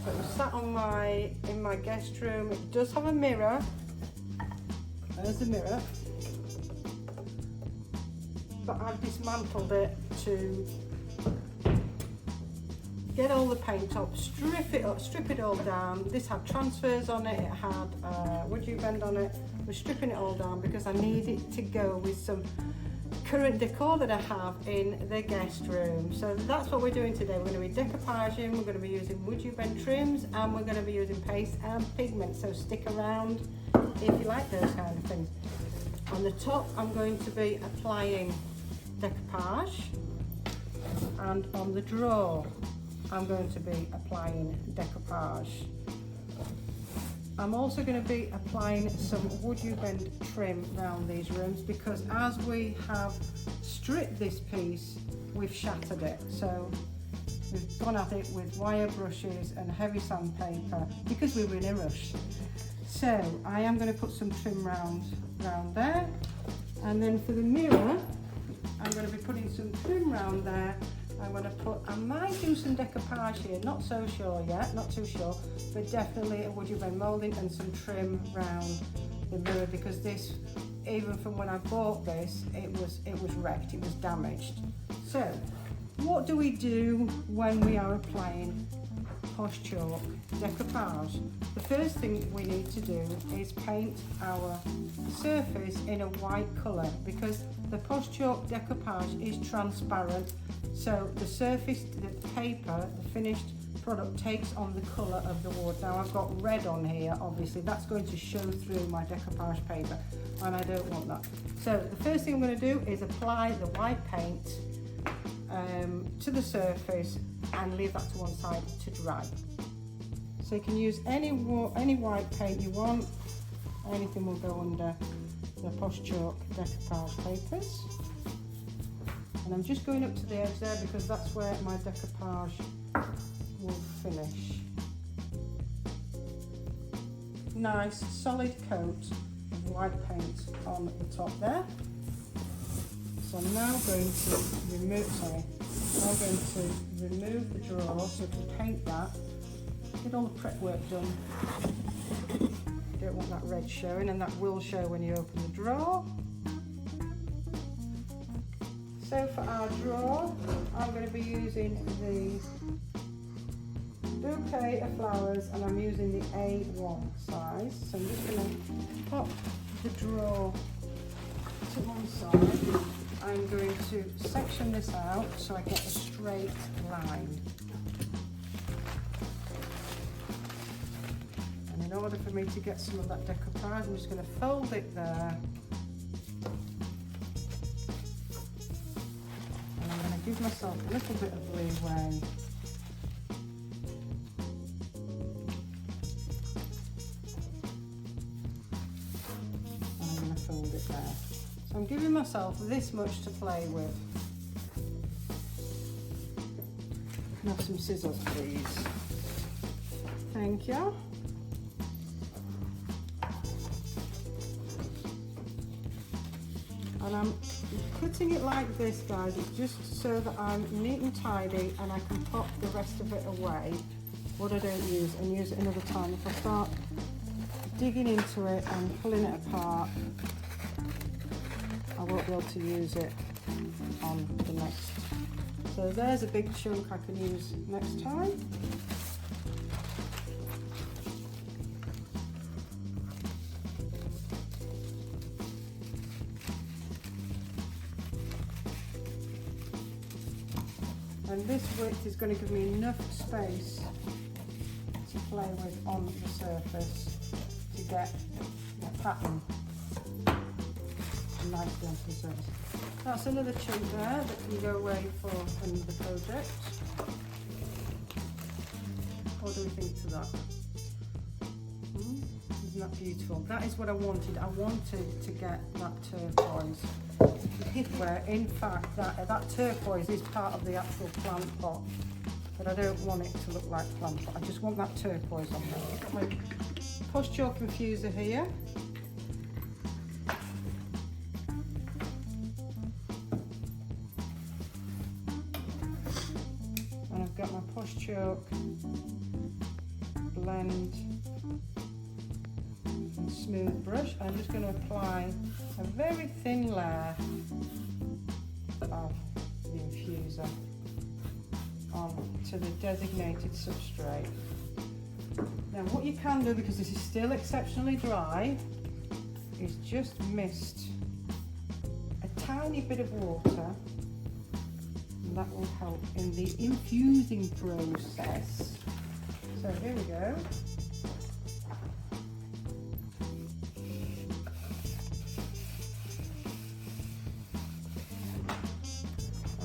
So it was sat on in my guest room. It does have a mirror. There's the mirror. But I've dismantled it to get all the paint up, strip it all down. This had transfers on it, it had wood you bend on it. We're stripping it all down because I need it to go with some current decor that I have in the guest room. So that's what we're doing today. We're going to be decoupaging, we're going to be using wood you bend trims, and we're going to be using paste and pigment. So stick around if you like those kind of things. On the top, I'm going to be applying decoupage, and on the drawer, I'm going to be applying decoupage. I'm also going to be applying some wood you bend trim around these rooms because as we have stripped this piece, we've shattered it. So we've gone at it with wire brushes and heavy sandpaper because we were in a rush. So I am going to put some trim round there, and then for the mirror, I'm going to be putting some trim round there. I might do some decoupage here, not so sure yet, not too sure, but definitely a wood you bend moulding and some trim round the mirror because this, even from when I bought this, it was wrecked, it was damaged. So, what do we do when we are applying posh chalk decoupage? The first thing we need to do is paint our surface in a white colour because the posh chalk decoupage is transparent, so the surface, the paper, the finished product takes on the colour of the wood. Now I've got red on here, obviously that's going to show through my decoupage paper and I don't want that. So the first thing I'm going to do is apply the white paint to the surface and leave that to one side to dry. So you can use any white paint you want, anything will go under the posh chalk decoupage papers. And I'm just going up to the edge there because that's where my decoupage will finish. Nice solid coat of white paint on the top there. So I'm now going to remove the drawer so I can paint that, get all the prep work done. You don't want that red showing, and that will show when you open the drawer. So for our drawer, I'm going to be using the bouquet of flowers and I'm using the A1 size. So I'm just going to pop the drawer to one side. I'm going to section this out so I get a straight line. And in order for me to get some of that decoupage, I'm just going to fold it there. Give myself a little bit of leeway. And I'm going to fold it there. So I'm giving myself this much to play with. Can I have some scissors, please? Thank you. And I'm cutting it like this, guys, it's just so that I'm neat and tidy and I can pop the rest of it away, what I don't use, and use it another time. If I start digging into it and pulling it apart, I won't be able to use it on the next. So there's a big chunk I can use next time. And this width is going to give me enough space to play with on the surface to get the pattern nicely onto the surface. That's another chunk there that can go away for another project. What do we think to that? Isn't that beautiful? That is what I wanted. I wanted to get that turquoise. Where in fact that turquoise is part of the actual plant pot, but I don't want it to look like plant pot. I just want that turquoise on there. I've got my posh chalk infuser here. And I've got my posh chalk blend and smooth brush. I'm just going to apply a very thin layer of the infuser onto the designated substrate. Now what you can do, because this is still exceptionally dry, is just mist a tiny bit of water, and that will help in the infusing process. So here we go.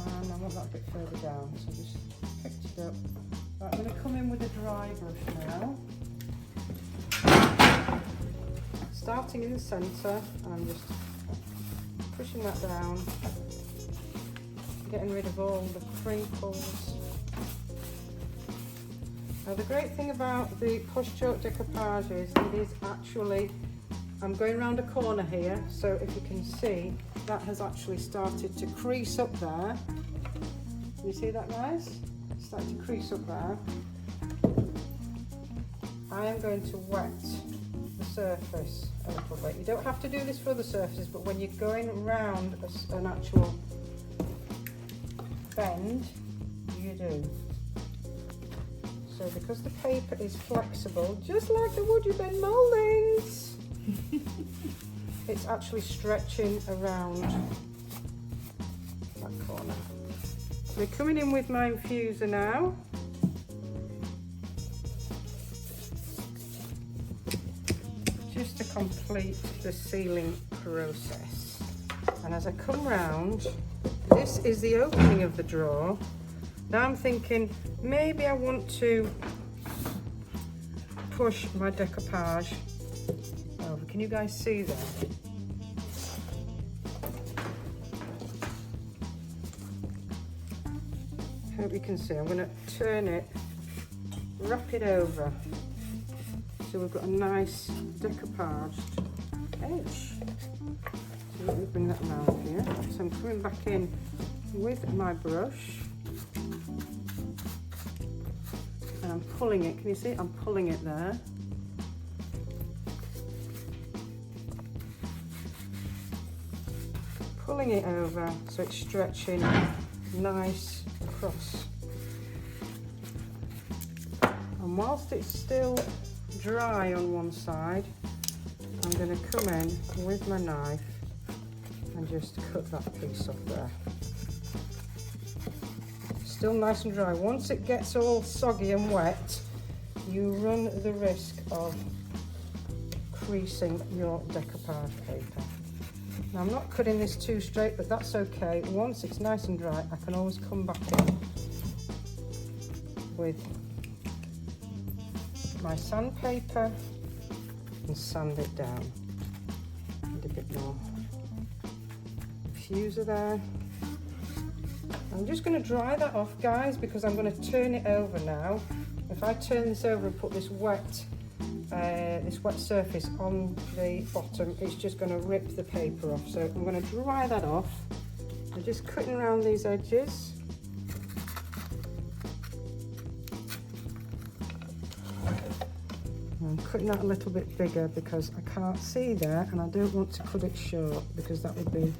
And I want that a bit further down, so just picked it up. Right, I'm going to come in with a dry brush now. Starting in the centre, and I'm just pushing that down, getting rid of all the crinkles. Now the great thing about the push chalk decoupage is it is actually, I'm going around a corner here, so if you can see, that has actually started to crease up there. Can you see that, guys? It's starting to crease up there. I am going to wet the surface a little bit. You don't have to do this for other surfaces, but when you're going around an actual bend, you do. So because the paper is flexible, just like the wood you bend mouldings, it's actually stretching around that corner. We're coming in with my infuser now. Just to complete the sealing process. And as I come round, this is the opening of the drawer. Now I'm thinking maybe I want to push my decoupage over. Can you guys see that? Hope you can see. I'm going to turn it, wrap it over, so we've got a nice decoupaged edge. So let me bring that around here. So I'm coming back in with my brush, and I'm pulling it. Can you see? I'm pulling it there. Pulling it over so it's stretching nice across. And whilst it's still dry on one side, I'm going to come in with my knife and just cut that piece off there. Still nice and dry. Once it gets all soggy and wet, you run the risk of creasing your decoupage paper. Now I'm not cutting this too straight, but that's okay. Once it's nice and dry, I can always come back in with my sandpaper and sand it down. And a bit more diffuser there. I'm just going to dry that off, guys, because I'm going to turn it over now. If I turn this over and put this wet surface on the bottom, it's just going to rip the paper off. So I'm going to dry that off. I'm just cutting around these edges. I'm cutting that a little bit bigger because I can't see there, and I don't want to cut it short because that would be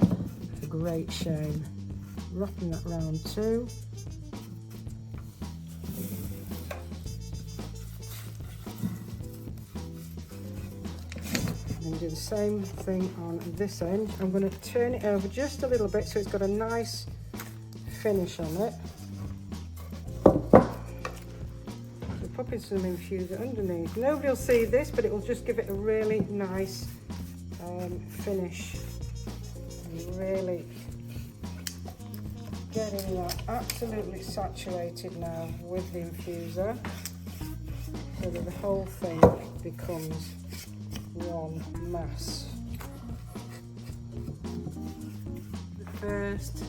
a great shame. Wrapping that round too. And do the same thing on this end. I'm going to turn it over just a little bit so it's got a nice finish on it. Popping some infuser underneath. Nobody will see this, but it will just give it a really nice finish. And really getting that absolutely saturated now with the infuser, so that the whole thing becomes one mass. The first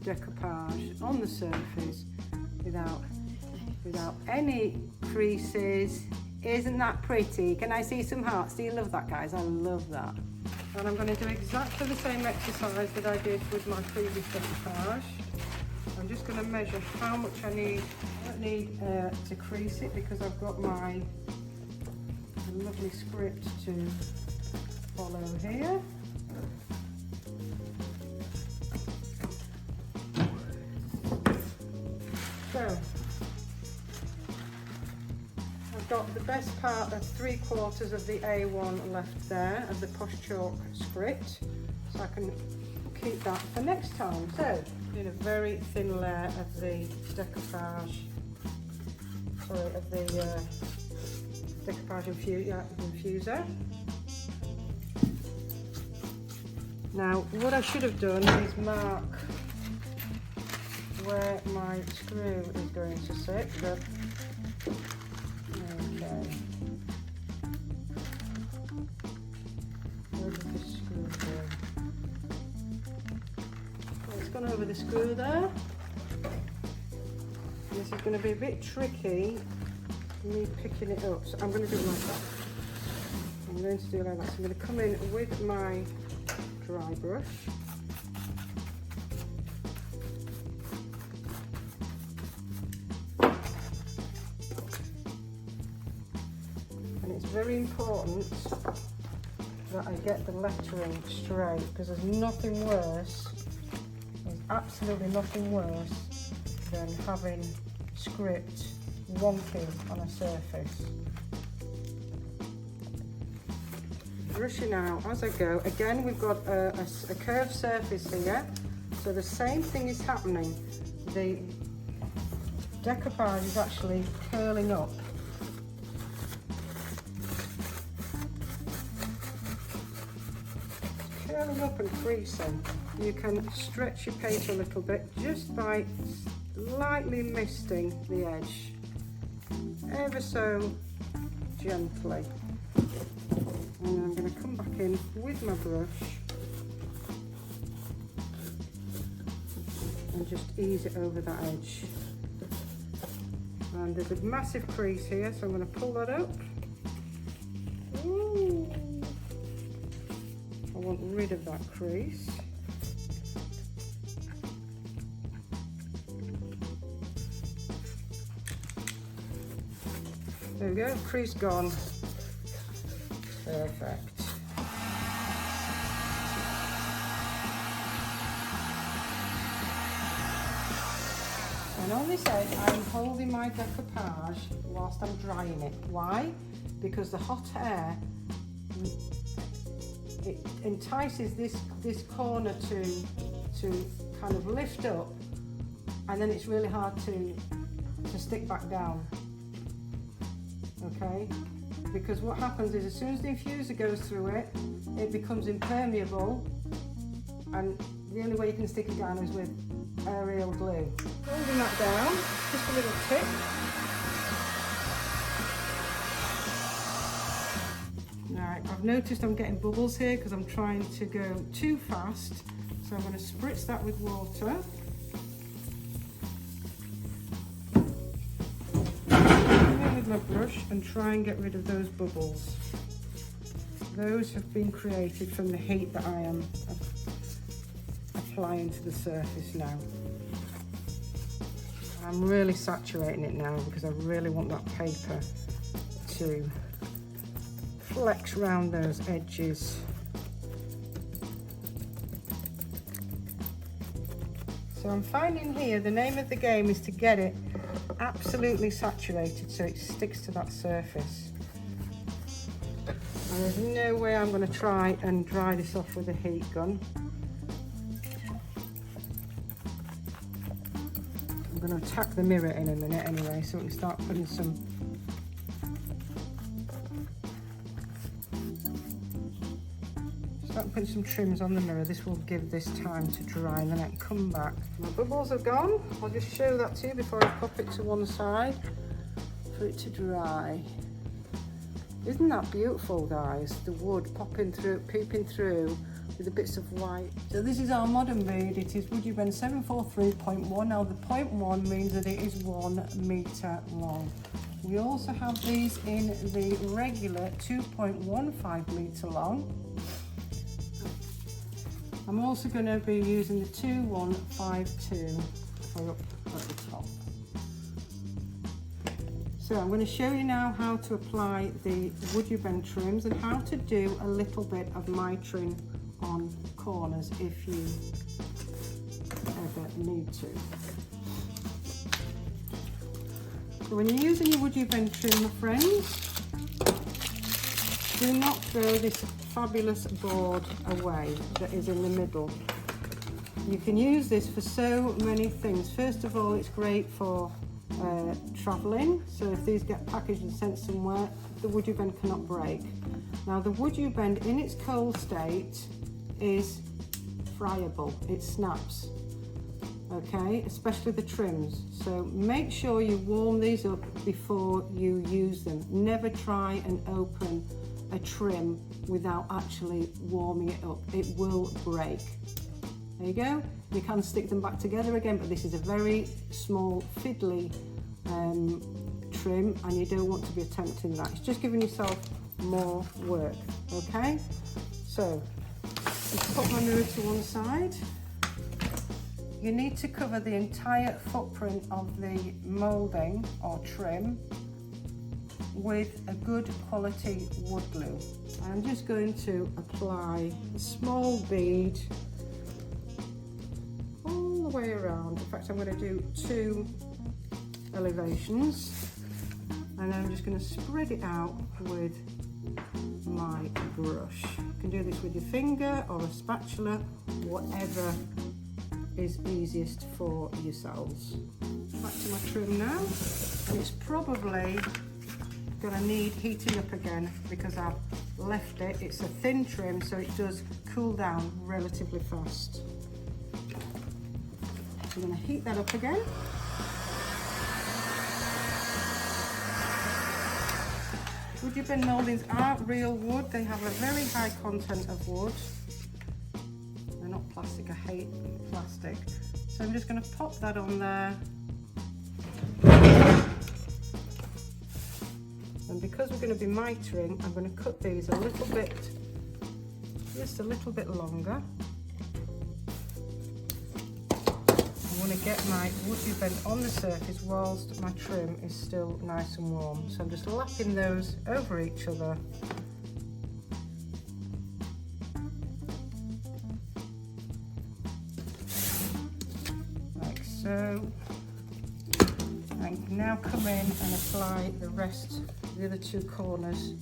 decoupage on the surface without any creases. Isn't that pretty? Can I see some hearts? Do you love that, guys? I love that. And I'm going to do exactly the same exercise that I did with my previous decoupage. I'm just going to measure how much I need. I don't need to crease it because I've got my lovely script to follow here. So I've got the best part of 3/4 of the A1 left there of the Posh Chalk script, so I can keep that for next time. So in a very thin layer of the decoupage, sorry, of the decoupage infuser. Now what I should have done is mark where my screw is going to sit, but okay. Where does this screw go? Well, it's gone over the screw there. This is going to be a bit tricky, me picking it up, so I'm going to do it like that. I'm going to do it like that. So I'm going to come in with my dry brush. And it's very important that I get the lettering straight, because there's nothing worse, there's absolutely nothing worse than having script wonky on a surface. Brushing out as I go. Again, we've got a curved surface here, so the same thing is happening. The decoupage is actually curling up. It's curling up and creasing. You can stretch your paper a little bit just by lightly misting the edge, ever so gently. And I'm going to come back in with my brush and just ease it over that edge. And there's a massive crease here, so I'm going to pull that up. Ooh. I want rid of that crease. There we go, crease gone. Perfect. And on this edge, I'm holding my decoupage whilst I'm drying it. Why? Because the hot air, it entices this corner to kind of lift up, and then it's really hard to stick back down. Okay? Because what happens is, as soon as the infuser goes through it, it becomes impermeable, and the only way you can stick it down is with aerial glue. Holding that down, just a little tip. Right, I've noticed I'm getting bubbles here because I'm trying to go too fast, so I'm going to spritz that with water. With my brush and try and get rid of those bubbles. Those have been created from the heat that I am applying to the surface now. I'm really saturating it now because I really want that paper to flex around those edges. So I'm finding here the name of the game is to get it absolutely saturated so it sticks to that surface. And there's no way I'm going to try and dry this off with a heat gun. I'm going to attack the mirror in a minute anyway, so we can start putting some trims on the mirror. This will give this time to dry, and then I can come back. My bubbles are gone. I'll just show that to you before I pop it to one side for it to dry. Isn't that beautiful, guys? The wood popping through, peeping through with the bits of white. So this is our modern bead. It is Wood U Bend 743.1. Now the 0.1 means that it is 1 metre long. We also have these in the regular 2.15 metre long. I'm also going to be using the 2152. are up at the top. So I'm going to show you now how to apply the Would You Bend trims and how to do a little bit of mitering on corners if you ever need to. So when you're using your Would You Bend trim, my friends, do not throw this fabulous board away that is in the middle. You can use this for so many things. First of all, it's great for travelling, so if these get packaged and sent somewhere, the Would You Bend cannot break. Now the Would You Bend in its cold state is friable, it snaps, okay, especially the trims. So make sure you warm these up before you use them. Never try and open a trim without actually warming it up. It will break. There you go. You can stick them back together again, but this is a very small fiddly trim and you don't want to be attempting that. It's just giving yourself more work, okay? So just put my mirror to one side. You need to cover the entire footprint of the moulding or trim with a good quality wood glue. I'm just going to apply a small bead all the way around. In fact, I'm going to do 2 elevations and I'm just going to spread it out with my brush. You can do this with your finger or a spatula, whatever is easiest for yourselves. Back to my trim now, and it's probably going to need heating up again because I've left it. It's a thin trim, so it does cool down relatively fast. So I'm going to heat that up again. Would You Bend mouldings are real wood. They have a very high content of wood. They're not plastic. I hate plastic. So I'm just going to pop that on there. And because we're going to be mitering, I'm going to cut these a little bit, just a little bit longer. I want to get my Would You Bend on the surface whilst my trim is still nice and warm. So I'm just lapping those over each other. Like so. I can now come in and apply the rest, the other 2 corners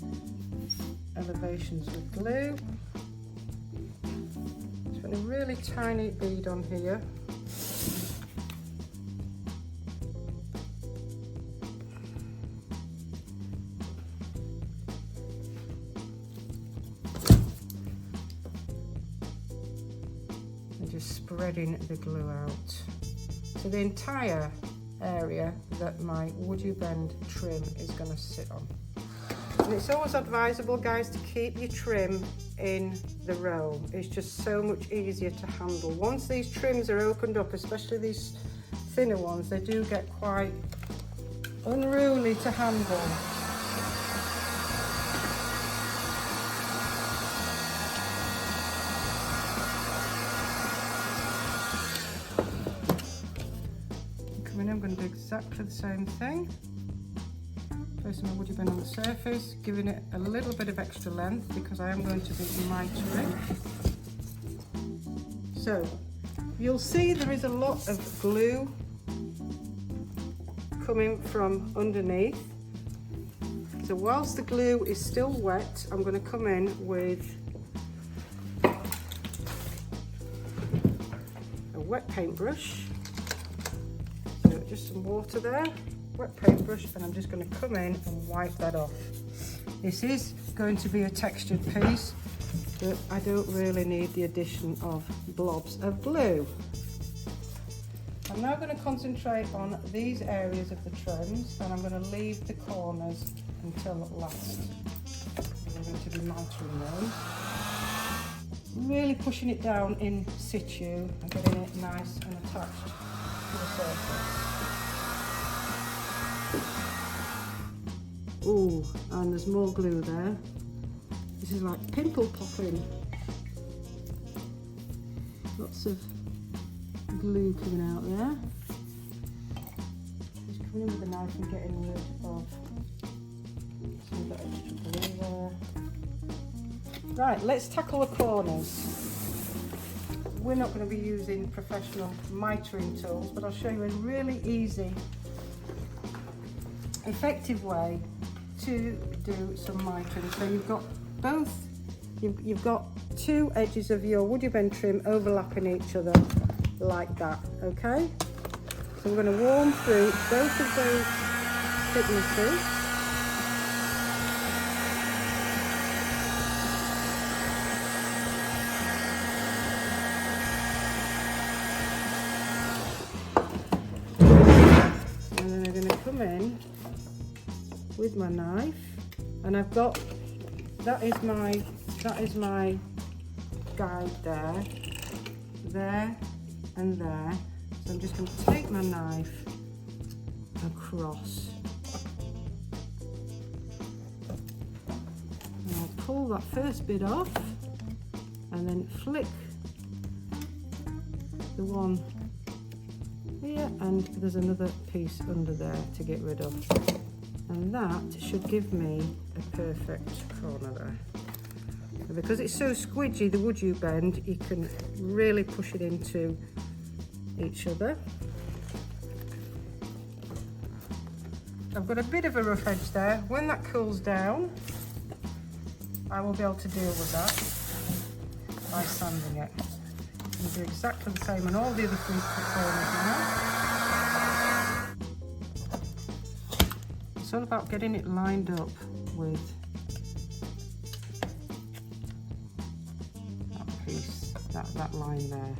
elevations with glue. Just put a really tiny bead on here. And just spreading the glue out. So the entire area that my Would You Bend trim is going to sit on. And it's always advisable, guys, to keep your trim in the roll. It's just so much easier to handle. Once these trims are opened up, especially these thinner ones, they do get quite unruly to handle. I'm going to do exactly the same thing. Placing my Would You Bend on the surface, giving it a little bit of extra length because I am going to be mitering. So you'll see there is a lot of glue coming from underneath. So whilst the glue is still wet, I'm going to come in with a wet paintbrush. Just some water there, wet paintbrush, and I'm just going to come in and wipe that off. This is going to be a textured piece, but I don't really need the addition of blobs of glue. I'm now going to concentrate on these areas of the trims, and I'm going to leave the corners until last. I'm going to be mitering those. Really pushing it down in situ and getting it nice and attached to the surface. Oh, and there's more glue there. This is like pimple popping. Lots of glue coming out there. coming in with the knife and getting rid of some of that extra glue there. Right, let's tackle the corners. We're not going to be using professional mitering tools, but I'll show you a really easy, effective way to do some mitering. So you've got both, you've got two edges of your wood you bend trim overlapping each other like that, okay? So we're going to warm through both of those thicknesses. And then I'm going to come in with my knife, and I've got, that is my guide there and there. So I'm just going to take my knife across, and I'll pull that first bit off and then flick the one here, and there's another piece under there to get rid of, and that should give me a perfect corner there. And because it's so squidgy, the wood you bend, you can really push it into each other. I've got a bit of a rough edge there. When that cools down, I will be able to deal with that by sanding it. And do exactly the same on all the other 3 corners now. It's all about getting it lined up with that piece, that line there.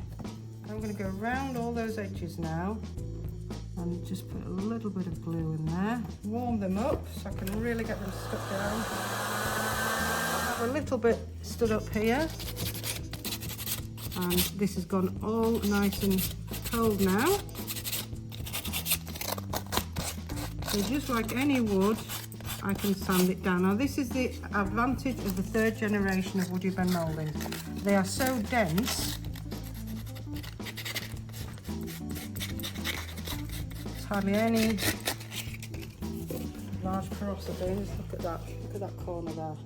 I'm going to go around all those edges now and just put a little bit of glue in there. Warm them up so I can really get them stuck down. I have a little bit stood up here, and this has gone all nice and cold now. So just like any wood, I can sand it down. Now this is the advantage of the 3rd generation of wood you bend mouldings. They are so dense, there's hardly any large porosities. Look at that corner there.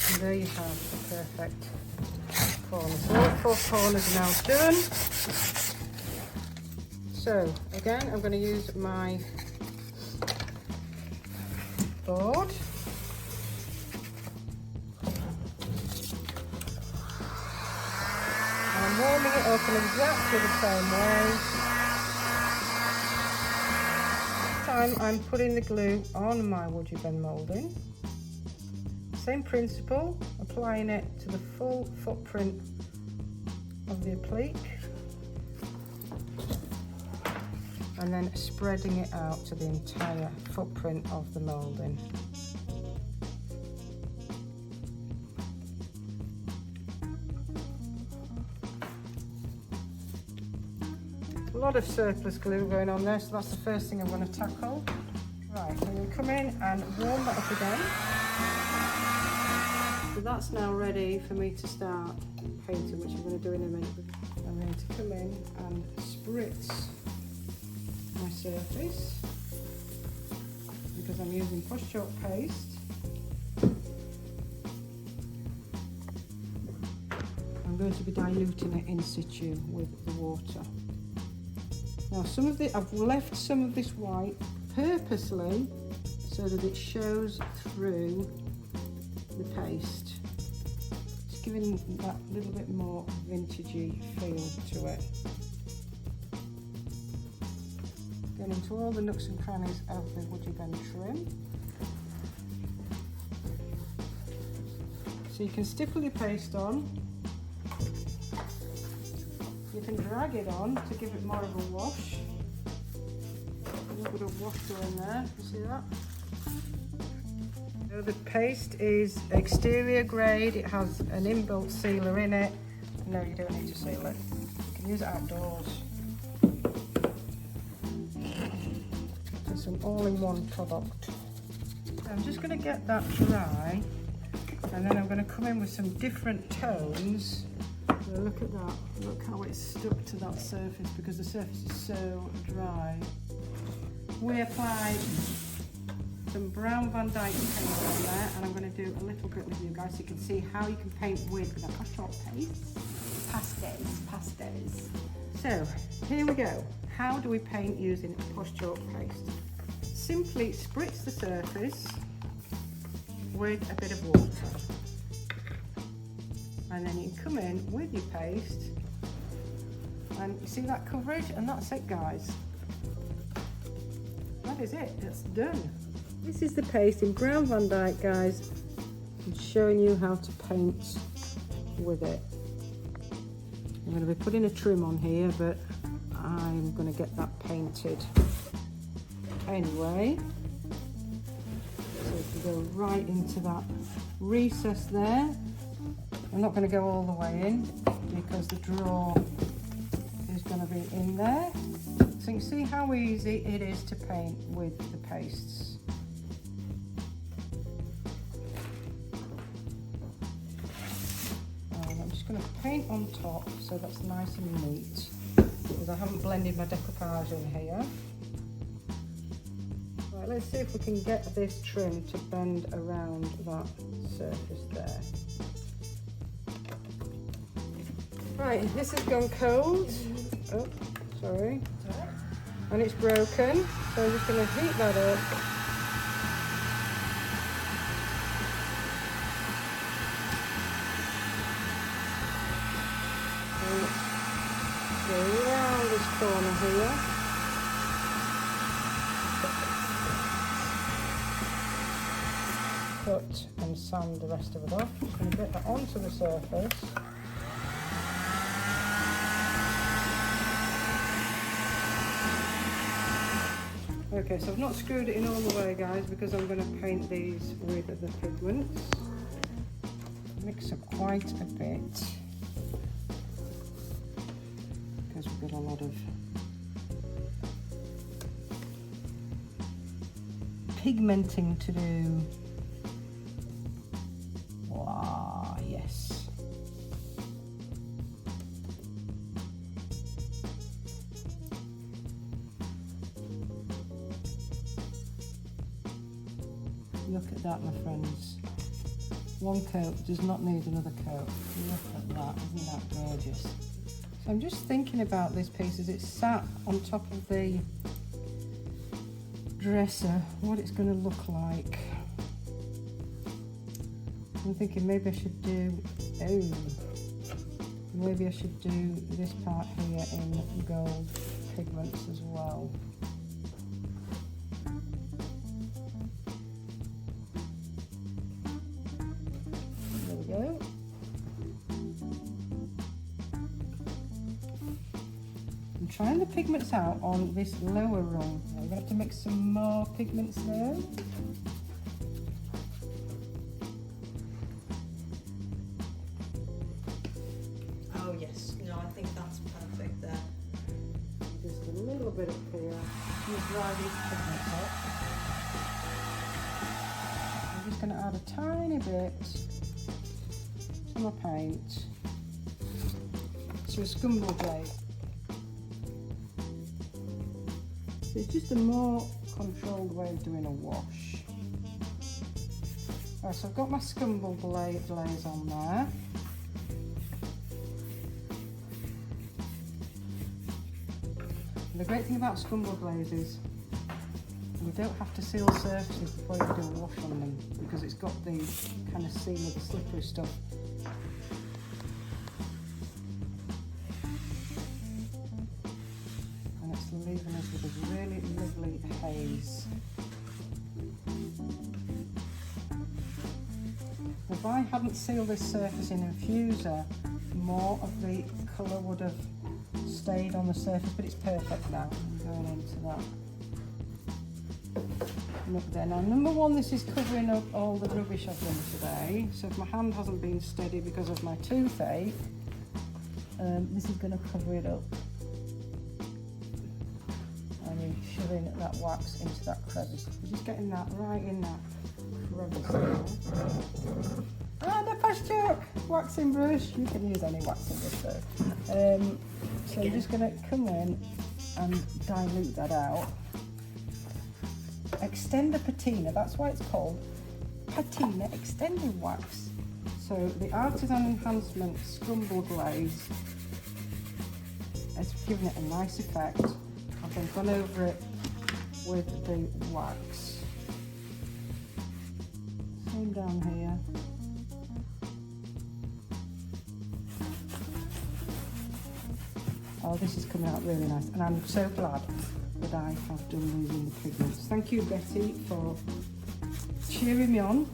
And there you have the perfect corner. So all 4 corners are now done. So again, I'm going to use my board. I'm warming it up in exactly the same way. This time I'm putting the glue on my wood you bend moulding. Same principle, applying it to the full footprint of the applique, and then spreading it out to the entire footprint of the moulding. A lot of surplus glue going on there, so that's the first thing I'm going to tackle. Right, I'm going to come in and warm that up again. So that's now ready for me to start painting, which I'm going to do in a minute. I'm going to come in and spritz my surface because I'm using push chalk paste. I'm going to be diluting it in situ with the water. Now I've left some of this white purposely so that it shows through the paste, just giving that little bit more vintagey feel to it. Going into all the nooks and crannies of the wood you bend trim. So you can stipple your paste on. You can drag it on to give it more of a wash. A little bit of water in there, you see that? So the paste is exterior grade, it has an inbuilt sealer in it. No, you don't need to seal it. You can use it outdoors. It's an all-in-one product. I'm just going to get that dry, and then I'm going to come in with some different tones So look at that, look how it's stuck to that surface because the surface is so dry. We applied some brown Van Dyke paint on there, and I'm going to do a little bit with you guys so you can see how you can paint with the push chalk paste. Pastes. So here we go. How do we paint using push chalk paste? Simply spritz the surface with a bit of water, and then you come in with your paste, and you see that coverage, and that's it, guys. That is it, it's done. This is the paste in brown Van Dyke, guys. I'm showing you how to paint with it. I'm going to be putting a trim on here, but I'm going to get that painted anyway. So we can go right into that recess there. I'm not going to go all the way in because the drawer is going to be in there. So you can see how easy it is to paint with the pastes. And I'm just going to paint on top so that's nice and neat, because I haven't blended my decoupage in here. Right, let's see if we can get this trim to bend around that surface there. Right, this has gone cold. Oh, sorry. And it's broken, so I'm just going to heat that up. And go around this corner here. Cut and sand the rest of it off. Just going to get that onto the surface. Okay, so I've not screwed it in all the way, guys, because I'm going to paint these with the pigments. Mix up quite a bit because we've got a lot of pigmenting to do. Wow, yes. Look at that, my friends. One coat does not need another coat. Look at that, isn't that gorgeous? So I'm just thinking about this piece as it's sat on top of the dresser, what it's going to look like. I'm thinking maybe I should do, maybe I should do this part here in gold pigments as well. Go. I'm trying the pigments out on this lower rung. I'm going to have to mix some more pigments there. Oh yes, no, I think that's perfect there. Just a little bit up here. You dry these pigments up. I'm just going to add a tiny bit to my paint to a scumble blade. So it's just a more controlled way of doing a wash. Right, so I've got my scumble blade glaze on there. And the great thing about scumble glaze is you don't have to seal surfaces before you do a wash on them, because it's got the kind of seal of the slippery stuff. And it's leaving us with a really lovely haze. If I hadn't sealed this surface in infuser, more of the colour would have stayed on the surface, but it's perfect now. I'm going into that. Look there. Now, number one, this is covering up all the rubbish I've done today. So if my hand hasn't been steady because of my toothache, this is going to cover it up. And you're shoving that wax into that crevice. We're just getting that right in that crevice there. And a pasture waxing brush. You can use any waxing brush though. So I'm just going to come in and dilute that out. Extend the patina, that's why it's called patina extending wax. So the Artisan Enhancement Scrumble Glaze has given it a nice effect. I've then gone over it with the wax. Same down here. Oh, this is coming out really nice, and I'm so glad that I have done losing the pigments. Thank you, Betty, for cheering me on.